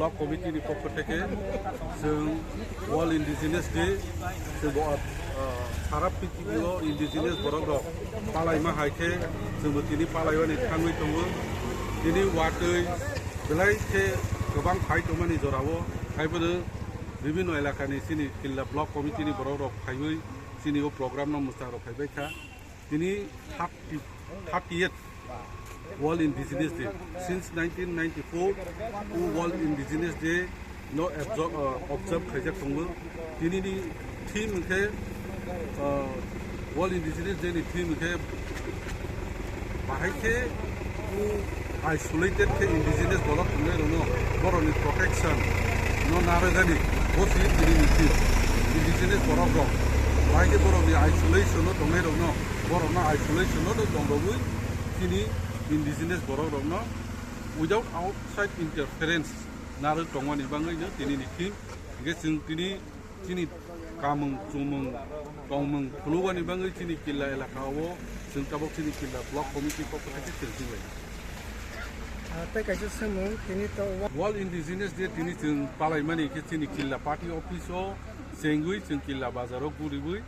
ब्लक कमिटिनि पक्ष থেকে जों वर्ल्ड इंडिजिनियास डे जों सारा पृथिवीयाव इंडिजिनियास बरक रक पालायमा हायखे जोंबो दिनै पालायबानि थाङै दङ दिनै वाटै बेलायखे गोबां फाइट दंमानि जरावो खायबोनो विभिन्न एलाकानि सिनि किल्ला ब्लक कमिटिनि बरक रक फायबै सिनि ओ प्रोग्राम न मुस्तार फायबाय था दिनै 38th World Indigenous Day. Since 1994, World Indigenous Day no observe khajak thongbo. Dini ni theme ke World Indigenous Day ni theme ke bahai ke isolated ke indigenous bolok thongai rono boroni protection no naragani bosi dini ni theme indigenous borok rok bahai ke boroni isolation no thongai rono borona isolation no thongbo dini indigenous borok rokno without outside interference naru tongwani bangaino tini ni theme ge जों tini kamung chumung tongmung khulugani bangai tini killa elakawo जों tabok tini killa block committee pokok থেকে tiltingbai tai kaisa samung tini to World Indigenous Day tini जों palaimani ke tini killa party office o sengui जों killa bazaro guribui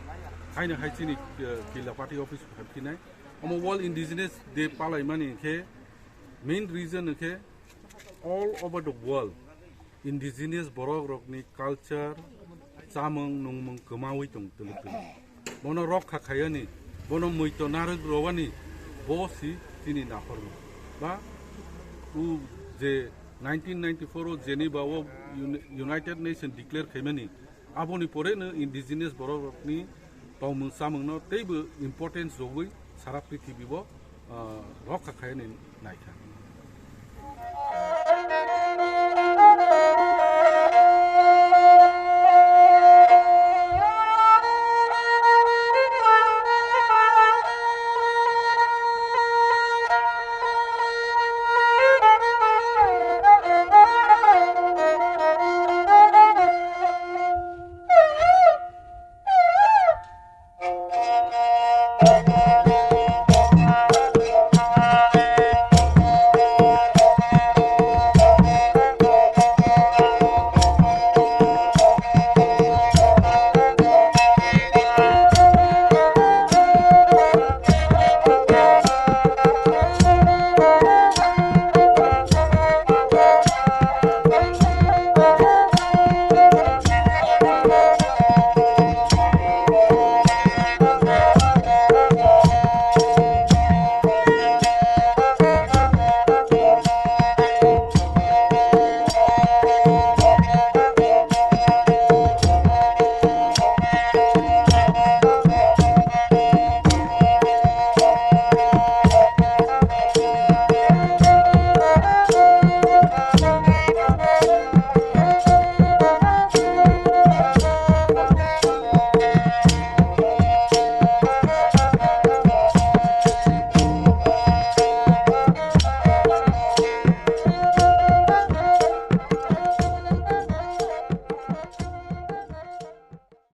haina hai tini killa party office habkinai Omo World Indigenous Day palaimani ke main reason ke all over the world indigenous borok rokni culture samung nungmung kemawi tong teluk bono rok khakayani bono muito narug rowani bosi tini nahoru ba u je 1994 o Geneva o United Nations declare khaimani aboni pore no indigenous borok rokni tongmung samung no teibo importance jogoi सारा पृथ्वी वो रॉक खाए नहीं नाइका